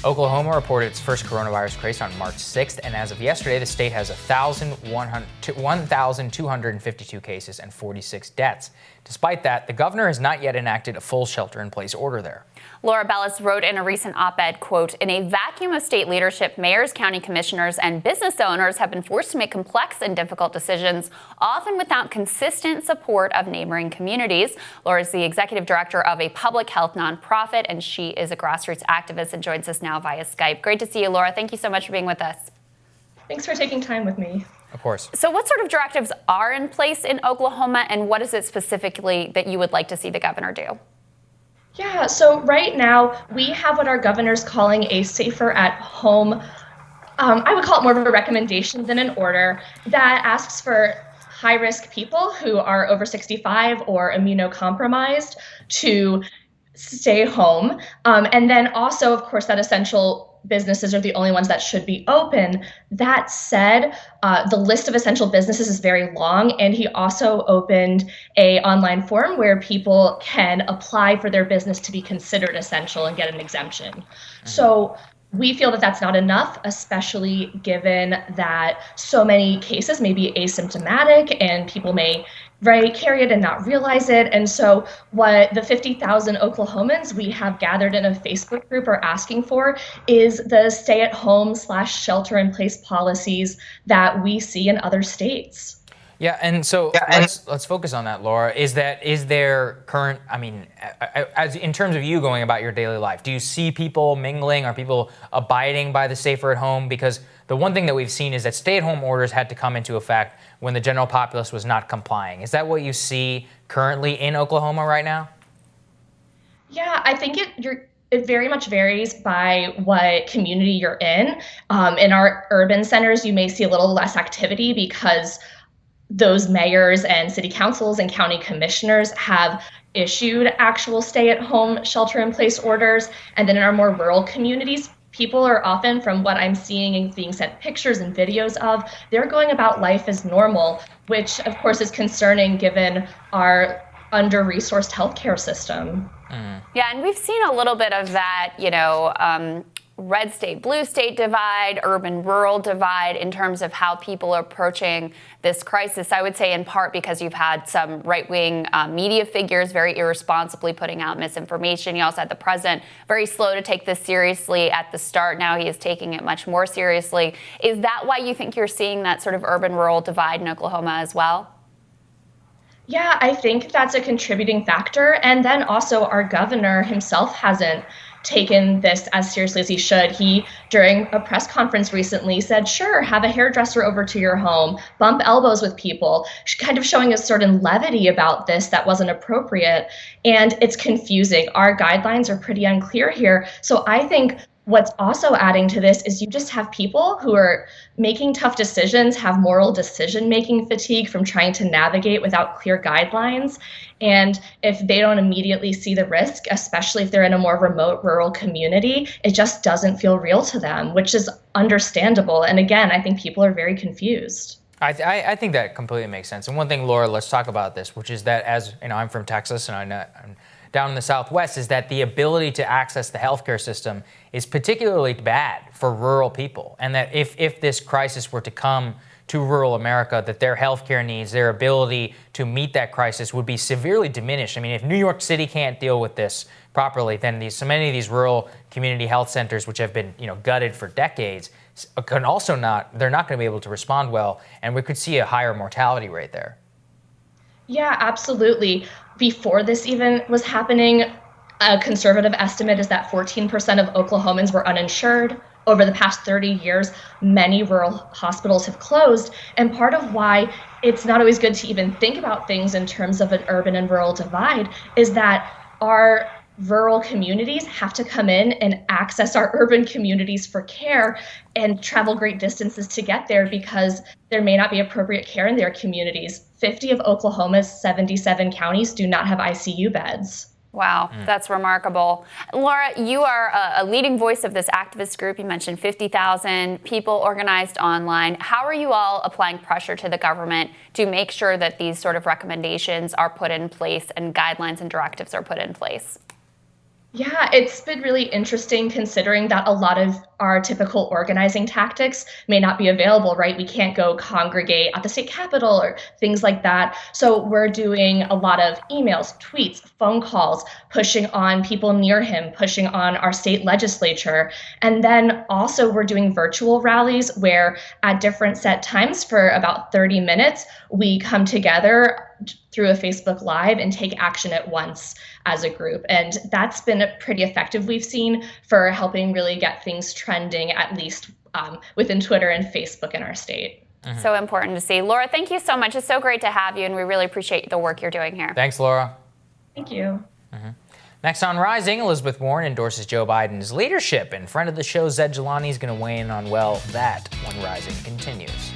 Oklahoma reported its first coronavirus case on March 6th, and as of yesterday, the state has 1,252 cases and 46 deaths. Despite that, the governor has not yet enacted a full shelter-in-place order there. Laura Bellis wrote in a recent op-ed, quote, "In a vacuum of state leadership, mayors, county commissioners, and business owners have been forced to make complex and difficult decisions, often without consistent support of neighboring communities." Laura is the executive director of a public health nonprofit, and she is a grassroots activist and joins us now via Skype. Great to see you, Laura. Thank you so much for being with us. Thanks for taking time with me. Of course. So what sort of directives are in place in Oklahoma, and what is it specifically that you would like to see the governor do? Yeah, so right now we have what our governor's calling a safer at home. I would call it more of a recommendation than an order that asks for high-risk people who are over 65 or immunocompromised to stay home. And then also, of course, that essential businesses are the only ones that should be open. That said, the list of essential businesses is very long, and he also opened a online form where people can apply for their business to be considered essential and get an exemption. So we feel that that's not enough, especially given that so many cases may be asymptomatic and people may carry it and not realize it. And so what the 50,000 Oklahomans we have gathered in a Facebook group are asking for is the stay-at-home/shelter-in-place policies that we see in other states. Yeah, and so let's focus on that, Laura. Is there current, as in terms of you going about your daily life, do you see people mingling? Are people abiding by the safer at home? Because the one thing that we've seen is that stay-at-home orders had to come into effect when the general populace was not complying. Is that what you see currently in Oklahoma right now? Yeah, I think it very much varies by what community you're in. In our urban centers, you may see a little less activity because those mayors and city councils and county commissioners have issued actual stay-at-home shelter-in-place orders. And then in our more rural communities, people are often, from what I'm seeing and being sent pictures and videos of, they're going about life as normal, which of course is concerning given our under-resourced healthcare system. Yeah, and we've seen a little bit of that, red state, blue state divide, urban rural divide in terms of how people are approaching this crisis. I would say in part because you've had some right-wing media figures very irresponsibly putting out misinformation. You also had the president very slow to take this seriously at the start. Now he is taking it much more seriously. Is that why you think you're seeing that sort of urban rural divide in Oklahoma as well? Yeah, I think that's a contributing factor. And then also our governor himself hasn't taken this as seriously as he should. He, during a press conference recently, said, sure, have a hairdresser over to your home, bump elbows with people, kind of showing a certain levity about this that wasn't appropriate. And it's confusing. Our guidelines are pretty unclear here. So I think what's also adding to this is you just have people who are making tough decisions, have moral decision-making fatigue from trying to navigate without clear guidelines. And if they don't immediately see the risk, especially if they're in a more remote rural community, it just doesn't feel real to them, which is understandable. And again, I think people are very confused. I think that completely makes sense. And one thing, Laura, let's talk about this, which is that, as you know, I'm from Texas and I'm down in the Southwest, is that the ability to access the healthcare system is particularly bad for rural people. And that if this crisis were to come to rural America, that their healthcare needs, their ability to meet that crisis would be severely diminished. I mean, if New York City can't deal with this properly, then so many of these rural community health centers, which have been gutted for decades, they're not going to be able to respond well, and we could see a higher mortality rate there. Yeah, absolutely. Before this even was happening, a conservative estimate is that 14% of Oklahomans were uninsured. Over the past 30 years, many rural hospitals have closed. And part of why it's not always good to even think about things in terms of an urban and rural divide is that our rural communities have to come in and access our urban communities for care and travel great distances to get there because there may not be appropriate care in their communities. 50 of Oklahoma's 77 counties do not have ICU beds. Wow, that's remarkable. Laura, you are a leading voice of this activist group. You mentioned 50,000 people organized online. How are you all applying pressure to the government to make sure that these sort of recommendations are put in place and guidelines and directives are put in place? Yeah, it's been really interesting considering that a lot of our typical organizing tactics may not be available, right? We can't go congregate at the state capitol or things like that. So we're doing a lot of emails, tweets, phone calls, pushing on people near him, pushing on our state legislature. And then also we're doing virtual rallies where at different set times for about 30 minutes, we come together through a Facebook Live and take action at once as a group. And that's been pretty effective, we've seen, for helping really get things trending, at least within Twitter and Facebook in our state. So important to see. Laura, thank you so much. It's so great to have you, and we really appreciate the work you're doing here. Thanks, Laura. Thank you. Next on Rising, Elizabeth Warren endorses Joe Biden's leadership, and friend of the show, Zed Jelani, is going to weigh in on, well, that when Rising continues.